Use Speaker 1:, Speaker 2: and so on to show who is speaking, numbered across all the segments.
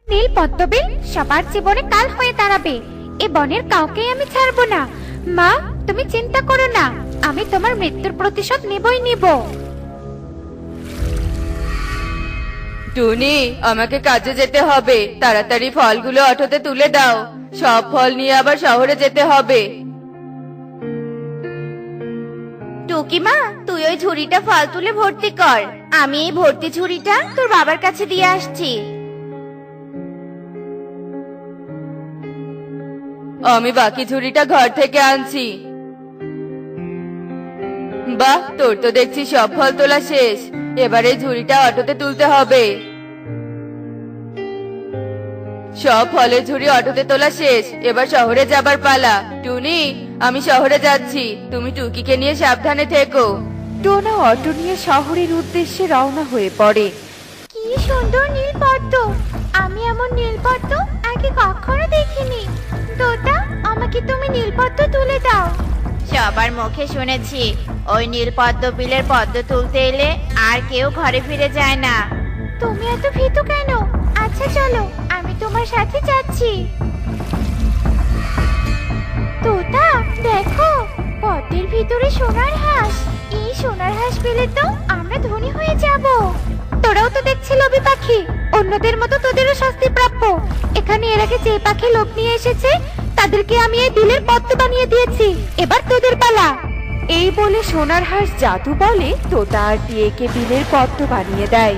Speaker 1: নীল পদ্মবিল সবার জীবনে কাল হয়ে দাঁড়াবে। এ বনের কাউকেই আমি ছাড়বো না। মা, তুমি চিন্তা করো না, আমি তোমার মৃত্যুর প্রতিশোধ নিবই নিব।
Speaker 2: টুনি, আমাকে কাজে যেতে হবে, তাড়াতাড়ি ফলগুলো অটোতে তুলে দাও। সব ফল নিয়ে আবার শহরে যেতে হবে।
Speaker 3: টুকিমা, তুই ওই ঝুড়িটা ফল তুলে ভর্তি কর, আমি এই ভর্তি ঝুড়িটা তোর বাবার কাছে দিয়ে আসছি।
Speaker 2: আমি বাকি ঝুড়িটা ঘর থেকে আনছি। বাহ, তোর তো দেখছি সব ফল তোলা শেষ। এবারে ঝুড়িটা অটোতে তুলতে হবে। সব ফলের ঝুড়ি অটোতে তোলা শেষ, এবার শহরে যাবার পালা। টুনি, আমি শহরে যাচ্ছি, তুমি টুকিকে নিয়ে সাবধানে থেকো।
Speaker 4: টোনা অটো নিয়ে শহরের উদ্দেশ্যে রওনা হয়ে পড়ে।
Speaker 1: কি সুন্দর নীল পদ্ম! আমি এমন নীল পদ্ম আগে কখনো দেখিনি। তোতা, আমাকে তুমি নীল পদ্ম তুলে দাও।
Speaker 3: সবার মুখে শুনেছি ওই নীল পদ্ম বিলের পদ্ম তুলতে এলে আর কেউ ঘরে ফিরে যায় না।
Speaker 1: তুমি এত ভীতু কেন? আচ্ছা চলো, আমি তোমার সাথে যাচ্ছি। তোতা, দেখো, পদ্মের ভিতরে সোনার হাঁস। এই সোনার হাঁস পেলে তো আমরা ধনী হয়ে যাব। তোরাও তো দেখছি লোভী পাখি, অন্যদের মতো তোদেরও শাস্তি প্রাপ্য। এখানে এর আগে যে পাখি লোভ নিয়ে এসেছে তাদেরকে আমি এই বিলের পদ্ম বানিয়ে দিয়েছি। এবার তোদের পালা।
Speaker 4: এই বলে সোনার হাঁস জাদু বলে তোতা আর টিয়েকে বিলের পদ্ম বানিয়ে দেয়।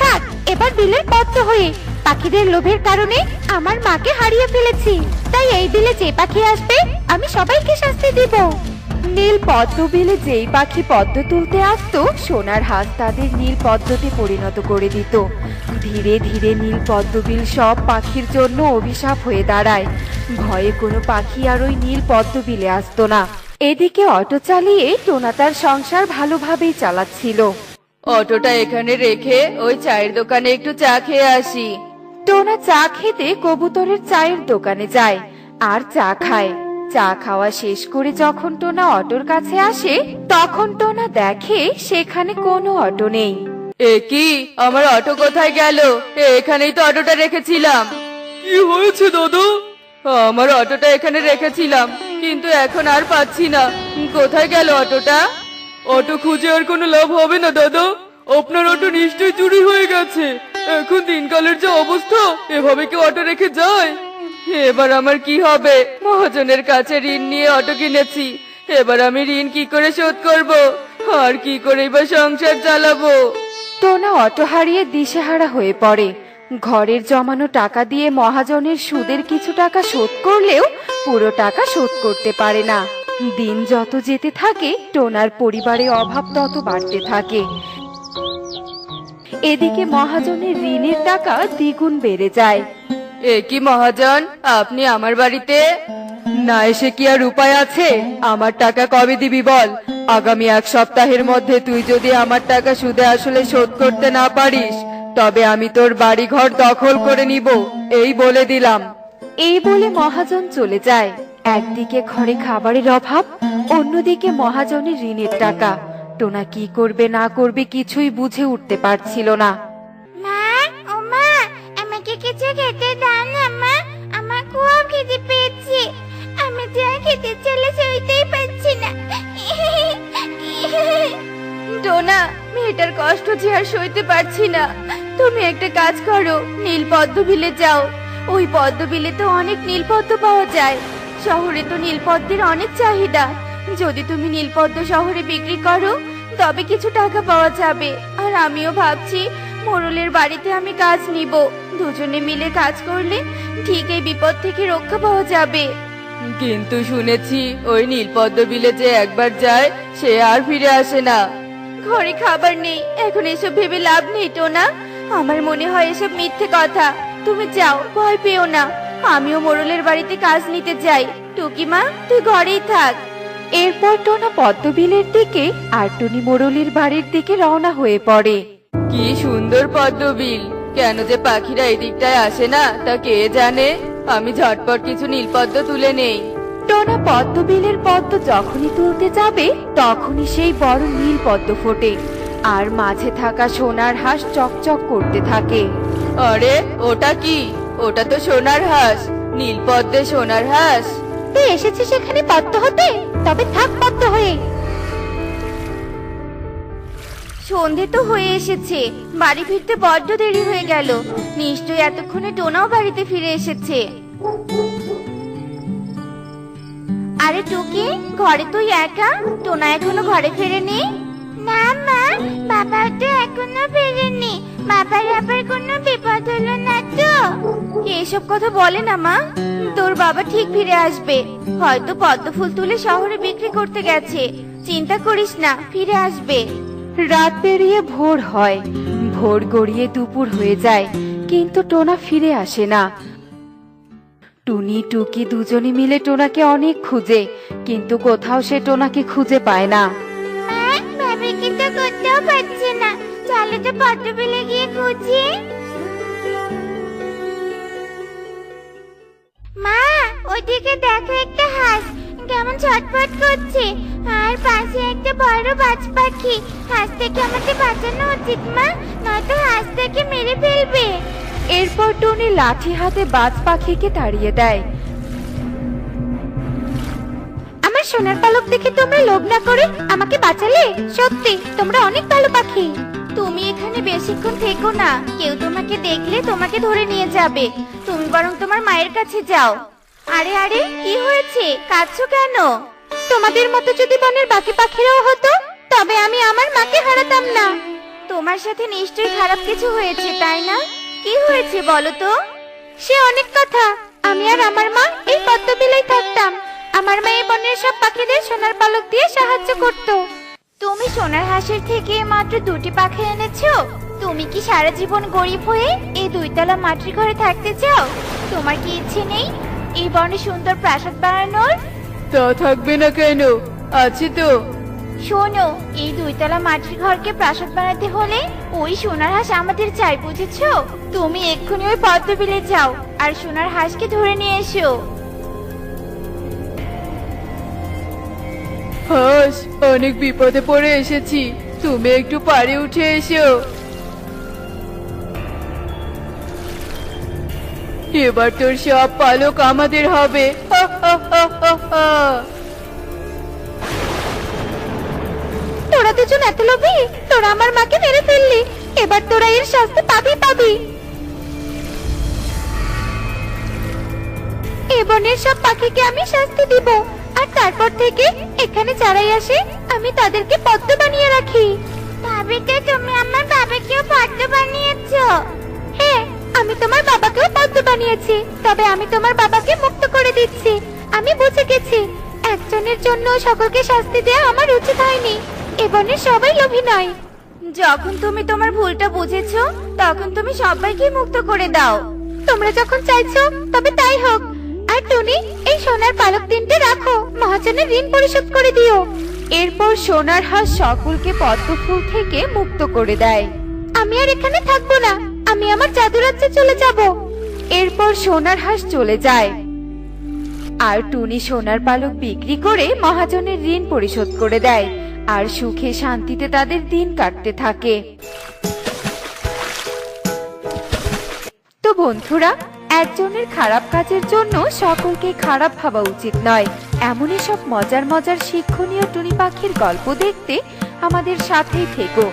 Speaker 1: থাক, এবার বিলের পদ্ম হয়ে পাখিদের লোভের কারণে আমার মাকে হারিয়ে ফেলেছি। তাই এই বিলে যে পাখি আসবে আমি সবাইকে শাস্তি দিব।
Speaker 4: নীল পদ্ম বিলে যেই পাখি পদ্ম তুলতে আসতো সোনার হাঁস তাদের নীল পদ্মতে পরিণত করে দিত। ধীরে ধীরে নীল পদ্ম বিল সব পাখির জন্য অভিশাপ হয়ে দাঁড়ায়। ভয়ে কোনো পাখি আর ওই নীল পদ্ম বিলে আসতো না। এদিকে অটো চালিয়ে টোনা তার সংসার ভালোভাবেই চালাচ্ছিল।
Speaker 2: অটোটা এখানে রেখে ওই চায়ের দোকানে একটু চা খেয়ে আসি।
Speaker 4: টোনা চা খেতে কবুতরের চায়ের দোকানে যায় আর চা খায়। চা খাওয়া শেষ করে যখন টোনা অটোর কাছে আসে তখন টোনা দেখে সেখানে কোনো অটো নেই।
Speaker 2: এ কি, আমার অটো কোথায় গেল? এখানেই তো অটোটা রেখেছিলাম। কি হয়েছে দাদা? আমার অটোটা এখানে রেখেছিলাম, কিন্তু এখন আর পাচ্ছি না। কোথায় গেল অটোটা? অটো খুঁজে আর কোনো লাভ হবে না দাদা, আপনার অটো নিশ্চয়ই চুরি হয়ে গেছে। এখন দিনকালের যে অবস্থা, এভাবে কি অটো রেখে যায়? এবার আমার কি হবে? মহাজনের কাছে ঋণ নিয়ে অটো কিনেছি, এবার আমি ঋণ কি করে শোধ করব? আর কি করেই বা সংসার চালাবো?
Speaker 4: টোনা অটো হারিয়ে দিশেহারা হয়ে পড়ে। ঘরের জমানো টাকা দিয়ে মহাজনের সুদের কিছু টাকা শোধ করলেও পুরো টাকা শোধ করতে পারে না। দিন যত যেতে থাকে টোনার পরিবারে অভাব তত বাড়তে থাকে। এদিকে মহাজনের ঋণের টাকা দ্বিগুণ বেড়ে যায়।
Speaker 2: এ কি মহাজন, আপনি আমার বাড়িতে না এসে কি আর উপায় আছে? আমার টাকা কবে দিবি বল? আগামী 1 সপ্তাহের মধ্যে তুই যদি আমার টাকা সুদে আসলে শোধ করতে না পারিস তবে আমি তোর বাড়ি ঘর দখল করে নিব, এই বলে দিলাম।
Speaker 4: এই বলে মহাজন চলে যায়। একদিকে ঘরে খাবারের অভাব, অন্যদিকে মহাজনের ঋণের টাকা। টোনা কি করবে না করবে কিছুই বুঝে উঠতে পারছিল না।
Speaker 1: মা, ও মা, আমাকে কিছু খেতে দাও না মা, আমার খুব খিদে পেয়েছে। আমি যা খেতে চাইলে সইতেই পারছি না।
Speaker 2: টোনা, মেয়েটার কষ্ট যে আর সইতে পারছি না। তুমি একটা কাজ করো, নীল পদ্ম বিলে যাও। ওই পদ্ম বিলে তো অনেক নীল পদ্ম পাওয়া যায়। শহরে তো নীল পদ্মের অনেক চাহিদা। যদি তুমি নীল পদ্ম শহরে বিক্রি করো তবে কিছু টাকা পাওয়া যাবে। আর আমিও ভাবছি মোড়লের বাড়িতে আমি কাজ নিব। দুজনে মিলে কাজ করলে ঠিক এই বিপদ থেকে রক্ষা পাওয়া যাবে। কিন্তু শুনেছি ওই নীলপদ্ম বিলে যে একবার যায় সে আর ফিরে আসে না। ঘরে খাবার নেই, এখন এসব ভেবে লাভ নেই টোনা। আমার মনে হয় এসব মিথ্যে কথা। তুমি যাও, ভয় পেও না। আমিও মোড়লের বাড়িতে কাজ নিতে যাই। টুকিমা, তুই ঘরেই থাক।
Speaker 4: এরপর টোনা পদ্মবিলের দিকে আর টুনি মোড়লের বাড়ির দিকে রওনা হয়ে পড়ে।
Speaker 2: কি সুন্দর পদ্মবিল! কেন যে পাখিরা এদিকটায় আসে না তা কে জানে। আমি ঝটপট কিছু নীলপদ্ম তুলে নেই।
Speaker 4: টোনা পদ্মবিলের পদ্ম যখনই তুলতে যাবে তখনই সেই বড় নীল পদ্ম ফোটে আর মাঝে থাকা সোনার হাঁস চকচক করতে থাকে।
Speaker 2: আরে, ওটা কি? ওটা তো সোনার হাঁস, নীল পদ্মে সোনার হাঁস।
Speaker 1: তুই এসেছিস এখানে পদ্ম হতে, তবে থাক পদ্ম হয়ে।
Speaker 3: সন্ধে তো হয়ে এসেছে, বাড়ি ফিরতে বড্ড দেরি হয়ে গেল। নিশ্চয়ই এতক্ষণে টোনাও বাড়িতে ফিরে এসেছে। আরে টুকি, ঘরে তুই একা? টোনা এখনো ঘরে ফেরেনি?
Speaker 1: না মা, বাবা তো এখনো ফেরেনি। বাবার আবার কোনো বিপদ হলো না তো?
Speaker 3: এসব কথা বলে না মা, তোর বাবা ঠিক ফিরে আসবে। হয়তো পদ্ম ফুল তুলে শহরে বিক্রি করতে গেছে। চিন্তা করিস না, ফিরে আসবে।
Speaker 4: রাত পেরিয়ে ভোর হয়, ভোর গড়িয়ে দুপুর হয়ে যায়, কিন্তু টোনা ফিরে আসে না। টুনি টুকি দুজনে মিলে টোনাকে অনেক খুঁজে, কিন্তু কোথাও সে টোনাকে খুঁজে পায় না।
Speaker 1: মা, বাবাকে তো কোথাও পাচ্ছে না। চলো তো পদ্ম বিলে গিয়ে খুঁজি। মা, ওইদিকে দেখো একটা হাঁস কেমন ছটফট করছে, আর পাশে একটা বড় বাজ পাখি। হাঁস থেকে আমাকে বাঁচানো উচিত মা, নয়তো হাঁস থেকে মেরে ফেলবে।
Speaker 4: এরপর টুনি লাঠি হাতে বাজ পাখিকে তাড়িয়ে দেয়।
Speaker 1: আমার সোনার পালক দেখে তোমরা লোভ না করে আমাকে বাঁচালে। সত্যি তোমরা অনেক ভালো পাখি।
Speaker 3: তুমি এখানে বেশিক্ষণ থেকো না, কেউ তোমাকে দেখলে তোমাকে ধরে নিয়ে যাবে। তুমি বরং তোমার মায়ের কাছে যাও। আরে আরে, কি হয়েছে? কাঁদছো কেন?
Speaker 1: তোমাদের মতো যদি বনের বাকি পাখিরাও হতো, তবে আমি আমার মাকে হারাতাম না।
Speaker 3: তোমার সাথে নিশ্চয়ই খারাপ কিছু হয়েছে, তাই না? কি হয়েছে বলো তো?
Speaker 1: সে অনেক কথা। আমি আর আমার মা এই পদ্ম বিলেই থাকতাম। আমার মা এই বনের সব পাখিদের সোনার পালক দিয়ে সাহায্য করত।
Speaker 3: তুমি সোনার হাঁসের থেকে মাত্র 2টি পাখি এনেছো? তুমি কি সারা জীবন গরিব হয়ে এই 2তলা মাটির ঘরে থাকতে চাও? তোমার কি ইচ্ছে নেই এই বনে সুন্দর প্রাসাদ বানানোর?
Speaker 2: তা থাকবে না কেন, আছে তো।
Speaker 3: শোনো, এই 2তলা মাটির ঘরকে প্রাসাদ বানাতে হলে ওই সোনার হাঁস আমাদের চাই, বুঝেছো? তুমি এক্ষুনি ওই পদ্ম বিলে যাও আর সোনার হাঁসকে ধরে নিয়ে এসো।
Speaker 2: হাঁস, অনেক বিপদে পড়ে এসেছি, তুমি একটু পাড়ে উঠে এসো। এবার তোর সব পালক আমাদের হবে। হা হা হা হা হা।
Speaker 1: তোরা দুজন এত লোভী, তোরা আমার মাকে মেরে ফেললি। এবার তোরা এর শাস্তি পাবি। এ বনের সব পাখিকে আমি শাস্তি দিব, আর তারপর থেকে এখানে যারাই আসে আমি তাদেরকে পদ্ম বানিয়ে রাখি। ভাবিতে তুমি আমার বাবাকেও পদ্ম বানিয়েছো? হ্যাঁ, আমি তোমার বাবাকেও পদ্ম বানিয়েছি। তবে আমি তোমার বাবাকে মুক্ত করে দিচ্ছি। আমি বুঝে গেছি একজনের জন্য সকলকে শাস্তি দেওয়া আমার উচিত হয়নি। এ বনের সবাই লোভী নয়।
Speaker 3: যখন তুমি তোমার ভুলটা বুঝেছো, তখন তুমি সবাইকে মুক্ত করে দাও।
Speaker 1: তোমরা যখন চাইছো তবে তাই হোক। আর টুনি, এই সোনার পালক 3টে রাখো, মহাজনের ঋণ পরিশোধ করে দিও।
Speaker 4: এরপর সোনার হাঁস সকলকে পদ্ম ফুল থেকে মুক্ত করে দেয়।
Speaker 1: আমি আর এখানে থাকবো না, আমি আমার জাদুরাজ্যে চলে যাব।
Speaker 4: এরপর সোনার হাঁস চলে যায়, আর টুনি সোনার পালক বিক্রি করে মহাজনের ঋণ পরিশোধ করে দেয়, আর সুখে শান্তিতে তাদের দিন কাটতে থাকে। তো বন্ধুরা, একজনের খারাপ কাজের জন্য সকলকে খারাপ ভাবা উচিত নয়। এমনই সব মজার মজার শিক্ষণীয় টুনি পাখির গল্প দেখতে আমাদের সাথেই থেকো।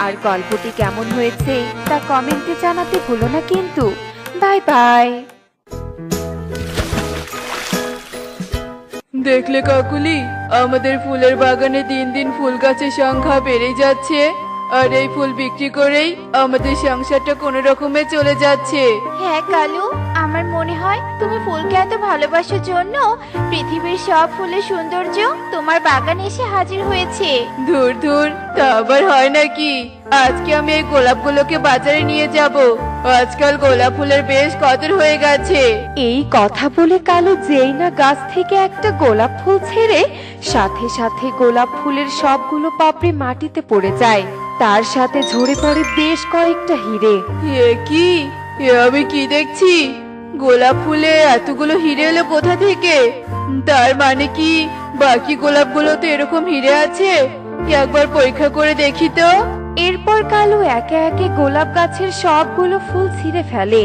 Speaker 4: আর গল্পটি কেমন হয়েছে তা কমেন্টে জানাতে ভুলো না কিন্তু। Bye bye.
Speaker 2: দেখলে কাকুলি, আমাদের ফুলের বাগানে দিন দিন ফুল গাছের সংখ্যা বেড়ে যাচ্ছে, আর এই ফুল বিক্রি করেই আমাদের সংসারটা কোনো রকমে চলে যাচ্ছে।
Speaker 3: হ্যাঁ কালু, আমার মনে হয় তুমি ফুলকে এত ভালোবাসার জন্য পৃথিবীর সব ফুলের সৌন্দর্য তোমার বাগানে এসে হাজির হয়েছে।
Speaker 2: ধুর ধুর, তা আবার হয় নাকি? আজকে আমি এই গোলাপগুলোকে বাজারে নিয়ে যাব। আজকাল গোলাপ ফুলের বেশ কদর হয়ে গেছে।
Speaker 4: এই কথা বলে কালু যেই না গাছ থেকে একটা গোলাপ ফুল ছেড়ে, সাথে সাথে গোলাপ ফুলের সবগুলো পাপড়ি মাটিতে পড়ে যায়। তার সাথে ঝরে পড়ে বেশ কয়েকটা হিরে।
Speaker 2: এ কি, এ আমি কি দেখছি? গোলাপ ফুলে এতগুলো হিরে এলো কোথা থেকে? তার মানে কি বাকি গোলাপগুলো তো এরকম হিরে আছে? একবার পরীক্ষা করে দেখি তো।
Speaker 4: এরপর কালু একে একে গোলাপ গাছের সবগুলো ফুল ছিঁড়ে ফেলে।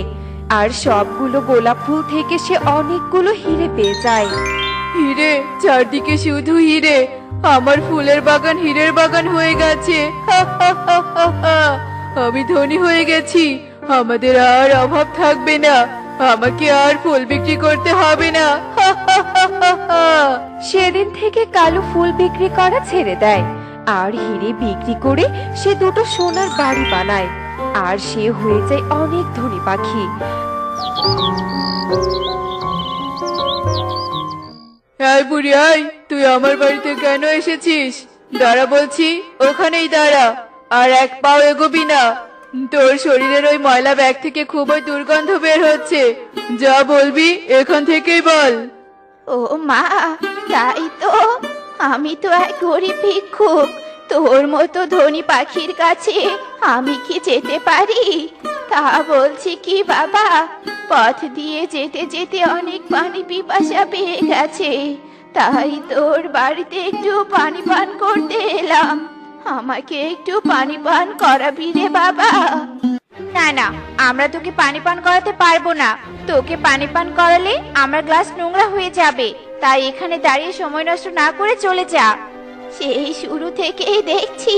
Speaker 4: আর সবগুলো গোলাপ ফুল থেকে সে অনেকগুলো হিরে পেয়ে যায়।
Speaker 2: হিরে, চারদিকে শুধু হিরে, আমার ফুলের বাগান হীরের বাগান হয়ে গেছে। আমি ধনী হয়ে গেছি, আমাদের আর অভাব থাকবে না, আমাকে আর ফুল বিক্রি করতে হবে না।
Speaker 4: সেদিন থেকে কালু ফুল বিক্রি করা ছেড়ে দেয় আর হিরে বিক্রি করে সে দুটো সোনার বাড়ি বানায় আর সে হয়ে যায় অনেক ধনী পাখি।
Speaker 2: এই বুড়ি, আয়, তুই আমার বাড়িতে কেন এসেছিস? দাঁড়া বলছি, ওখানেই দাঁড়া, আর এক পাও এগোবি না। তোর শরীরের ওই ময়লা ব্যাগ থেকে খুবই দুর্গন্ধ বের হচ্ছে, যা বলবি এখান থেকেই বল।
Speaker 3: ও মা, তাই তো, আমি তো এক গরিব ভিক্ষুক। তোর মতো ধনী পাখির কাছে আমি কি যেতে পারি? তা বলছি কি বাবা, পথ দিয়ে যেতে যেতে অনেক পানি পিপাসা পেয়ে গেছে, তাই তোর বাড়িতে একটু পানি পান করতে এলাম। আমাকে একটু পানি পান করাবি রে বাবা?
Speaker 1: না না, আমরা তোকে পানি পান করাতে পারবো না। তোকে পানি পান করালে আমার গ্লাস নোংরা হয়ে যাবে, তাই এখানে দাঁড়িয়ে সময় নষ্ট না করে চলে যা।
Speaker 3: সেই শুরু থেকেই দেখছি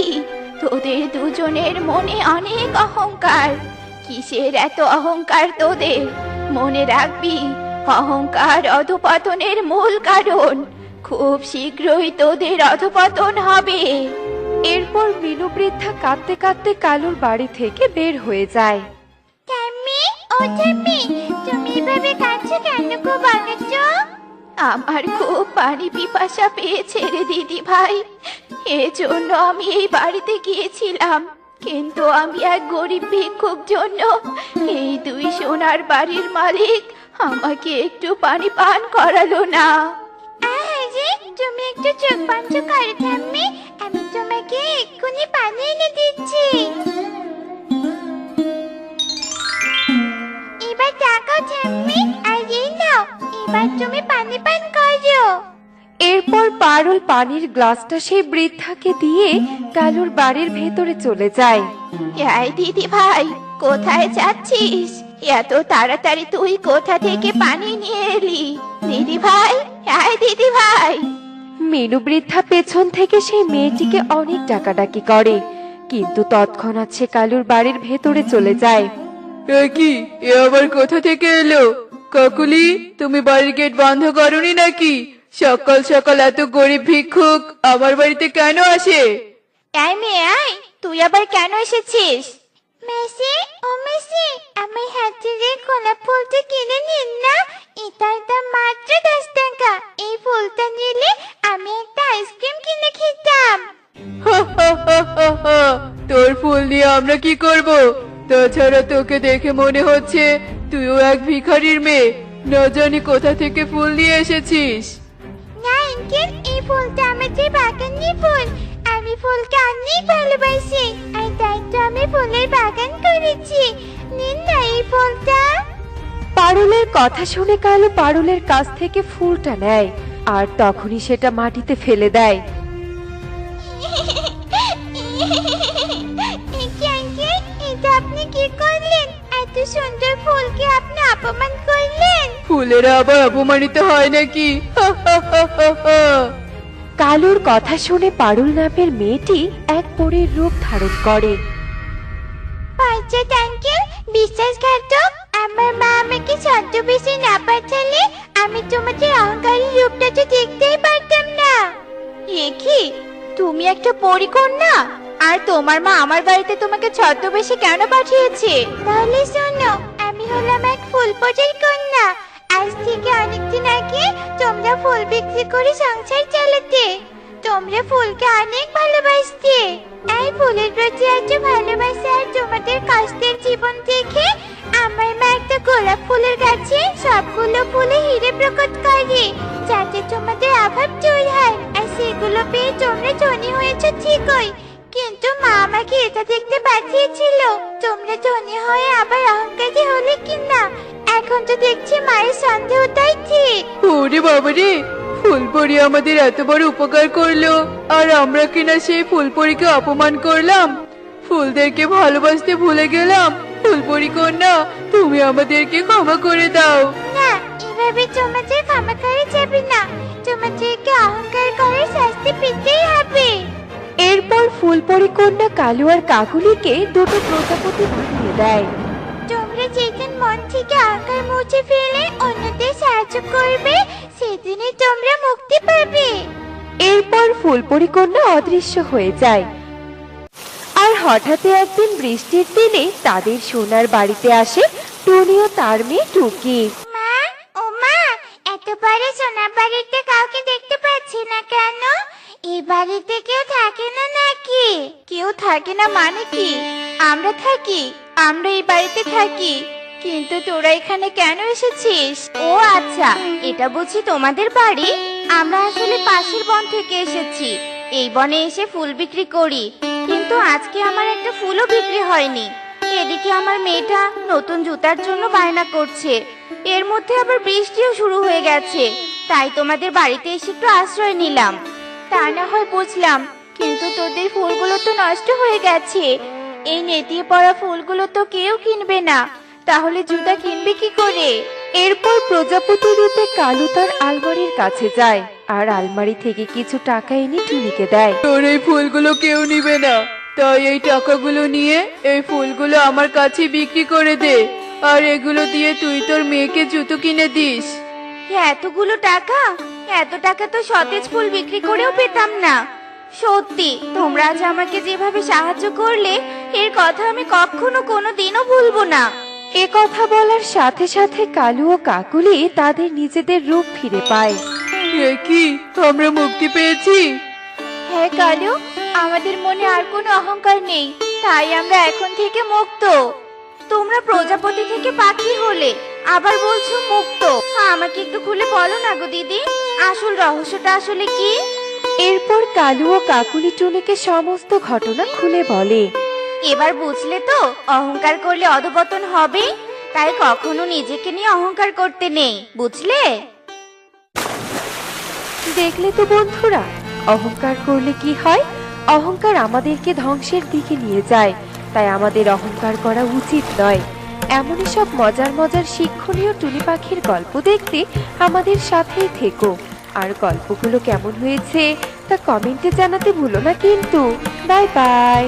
Speaker 3: তোদের দুজনের মনে অনেক অহংকার। কিসের এত অহংকার তোদের? মনে রাখবি, অহংকার অধপতনের মূল কারণ। খুব শীঘ্রই তোদের অধপতন হবে।
Speaker 4: এরপর মিনু বৃদ্ধা কাঁদতে কাঁদতে কালুর বাড়ি থেকে বের হয়ে যায়।
Speaker 1: ঠাম্মি, ও ঠাম্মি, তুমি এভাবে কাঁদছো কেন গো, বলো তো?
Speaker 3: আমার খুব পানি পিপাসা পেয়েছে রে দিদি ভাই, এজন্য আমি এই বাড়িতে গিয়েছিলাম, কিন্তু আমি এক গরিব ভিক্ষুক জন্য এই দুই সোনার বাড়ির মালিক আমাকে একটু পানি পান করালো না।
Speaker 1: আরে, তুমি একটু চোখ বন্ধ করো ঠাম্মি, আমি তোমাকে এক্ষুনি পানি এনে দিচ্ছি। এবার তাকাও ঠাম্মি, আর এই নাও, এবার তুমি পানি পান করো।
Speaker 4: এরপর পারুল পানির গ্লাসটা সেই বৃদ্ধাকে দিয়ে কালুর বাড়ির ভেতরে চলে যায়।
Speaker 3: এই দিদি ভাই, কোথায় যাচ্ছিস? এত তাড়াতাড়ি তুই কোথা থেকে পানি নিয়ে এলি? দিদি ভাই, এই দিদি ভাই।
Speaker 4: মিনু বৃদ্ধা পেছন থেকে সেই মেয়েটিকে অনেক ডাকাডাকি করে, কিন্তু তৎক্ষণাৎ সে কালুর বাড়ির ভেতরে চলে যায়।
Speaker 2: এ কি, এ আবার কোথা থেকে এলো? কাকুলি, তুমি বাড়ির গেট বন্ধ করনি নাকি? সকাল সকাল এত গরিব ভিক্ষুক আমার বাড়িতে কেন আসে?
Speaker 1: এই মেয়ে, আয়, তুই আবার কেন এসেছিস? মেসি, ও মেসি, আমার হাতের গোলাপ ফুলটা কিনে নিন না, এটার দাম মাত্র 10 টাকা। এই ফুলটা নিলে আমি একটা আইসক্রিম কিনে খেতাম।
Speaker 2: তোর ফুল নিয়ে আমরা কি করব? তাছাড়া তোকে দেখে মনে হচ্ছে তুইও এক ভিখারির মেয়ে, না জানি কোথা থেকে ফুল নিয়ে এসেছিস।
Speaker 1: না আঙ্কেল, এই ফুলটা আমাদের বাগানের ফুল। আমি ফুলকে অনেক ভালোবাসি, আর তাই তো আমি ফুলের বাগান করেছি। নিন না এই ফুলটা।
Speaker 4: পারুলের কথা শুনে কালু পারুলের কাছ থেকে ফুলটা নেয় আর তখনই সেটা মাটিতে ফেলে দেয়।
Speaker 1: আঙ্কেল, এটা আপনি কি করলেন? এত সুন্দর ফুলকে আপনি অপমান করলেন।
Speaker 2: ফুলেরা আবার অপমানিত হয় নাকি?
Speaker 4: কালুর কথা শুনে পারুল নামের মেয়েটি এক পরীর রূপ ধারণ করে।
Speaker 1: পাঁচাত আঙ্কেল, বিশ্বাসঘাতক। আমার মা আমাকে ছদ্মবেশে না পাঠালে আমি তোমাদের অহংকারী রূপটা তো দেখতেই পারতাম না।
Speaker 3: এ কি, তুমি একটা পরিকন্যা, আর তোমার মা আমার বাড়িতে তোমাকে ছদ্মবেশে কেন পাঠিয়েছে?
Speaker 1: তাহলে শোনো, আমি হলাম এক ফুলপরির কন্যা। আজ থেকে অনেকদিন আগে তোমরা ফুল বিক্রি করে সংসার চালাতে। তোমরা ফুলকে অনেক ভালোবাসতে। এই ফুলের প্রতি এত ভালোবাসা আর তোমাদের কষ্টের জীবন দেখে আমার মা একটা গোলাপ ফুলের গাছে সবগুলো ফুলে হিরে প্রকট করে, যাতে তোমাদের অভাব দূর হয়। আর সেগুলো পেয়ে তোমরা ধনী হয়েছো ঠিকই, কিন্তু মা আমাকে এটা দেখতে পাঠিয়েছিল তোমরা ধনী হয়ে আবার অহংকারী হলে কিনা। এখন তো দেখছি মায়ের সন্দেহটাই ঠিক।
Speaker 2: ওরে বাবারে, ফুলপরি আমাদের এত বড় উপকার করলো, আর আমরা কিনা সেই ফুলপরিকে অপমান করলাম। ফুলদেরকে ভালোবাসতে ভুলে গেলাম। ফুলপরি কন্যা,
Speaker 4: তুমি আমাদেরকে ক্ষমা করে দাও।
Speaker 1: না, এভাবে তোমাদের ক্ষমা করে যাবে না। তোমাদেরকে অহংকার করে শাস্তি পেতেই হবে।
Speaker 4: এরপর ফুলপরি কন্যা কালু আর কাকুলিকে দুটো প্রজাপতি বানিয়ে দেয়।
Speaker 1: তোমরা যেদিন মন থেকে অহংকার মুছে ফেলে অন্যদের সাহায্য করবে, সেদিনই তোমরা মুক্তি পাবে।
Speaker 4: এরপর ফুলপরি কন্যা অদৃশ্য হয়ে যায়। আর হঠাৎ একদিন বৃষ্টির দিনে তাদের সোনার বাড়িতে আসে টুনি ও তার মেয়ে টুকি।
Speaker 1: মা, ও মা, এত বড় সোনার বাড়িতে কাউকে দেখতে পাচ্ছি না কেন? এই বাড়িতে কেউ থাকে না নাকি?
Speaker 2: কেউ থাকে না মানে কি? আমরা থাকি, আমরা এই বাড়িতে থাকি। কিন্তু তোরা এখানে কেন এসেছিস? ও আচ্ছা, এটা বুঝি তোমাদের বাড়ি? আমরা আসলে পাশের বন থেকে এসেছি। এই বনে এসে ফুল বিক্রি করি, কিন্তু আজকে আমার একটা ফুলও বিক্রি হয়নি। এদিকে আমার মেয়েটা নতুন জুতার জন্য বায়না করছে, এর মধ্যে আবার বৃষ্টিও শুরু হয়ে গেছে। তাই তোমাদের বাড়িতে এসে একটু আশ্রয় নিলাম। তা না হয় বুঝলাম, কিন্তু তোদের ফুলগুলো তো নষ্ট হয়ে গেছে। এই নেতিয়ে পড়া ফুলগুলো তো কেউ কিনবে না, তাহলে জুতা কিনবে কি করে?
Speaker 4: এরপর প্রজাপতি রূপে কালু তার আলমারির কাছে যায় আর আলমারি থেকে কিছু টাকা এনে টুনিকে দেয়।
Speaker 5: তোর এই ফুলগুলো কেউ নিবে না, তাই এই টাকাগুলো নিয়ে এই ফুলগুলো আমার কাছে বিক্রি করে দে। আর এগুলো দিয়ে তুই তোর মেয়েকে জুতো কিনে দিস।
Speaker 2: এতগুলো টাকা? এত টাকা তো সতেজ ফুল বিক্রি করেও পেতাম না। সত্যি, তোমরা আজ আমাকে যেভাবে সাহায্য করলে, এর কথা আমি কখনো কোনোদিনও ভুলবো না।
Speaker 4: এ কথা বলার সাথে সাথে কালু ও কাকুলি তাদের নিজেদের রূপ ফিরে পায়।
Speaker 5: এ কি, আমরা মুক্তি পেয়েছি?
Speaker 2: হ্যাঁ কালু, আমাদের মনে আর কোনো অহংকার নেই, তাই আমরা এখন থেকে মুক্ত। তোমরা প্রজাপতি থেকে পাখি হলে, আবার বলছো মুক্ত। আমাকে একটু খুলে বলো না গো দিদি, আসল রহস্যটা আসলে কি?
Speaker 4: এরপর কালু ও কাকুলি টুনিকে সমস্ত ঘটনা খুলে বলে।
Speaker 2: এবার বুঝলে তো, অহংকার করলে অধপতন হবে, তাই কখনো নিজেকে নিয়ে অহংকার করতে নেই, বুঝলে?
Speaker 4: দেখলে তো বন্ধুরা, অহংকার করলে কি হয়। অহংকার আমাদেরকে ধ্বংসের দিকে নিয়ে যায়, তাই আমাদের অহংকার করা উচিত নয়। এমনই সব মজার মজার শিক্ষণীয় টুনি পাখির গল্প দেখতে আমাদের সাথেই থেকো। আর গল্পগুলো কেমন হয়েছে তা কমেন্টে জানাতে ভুলো না কিন্তু। Bye bye.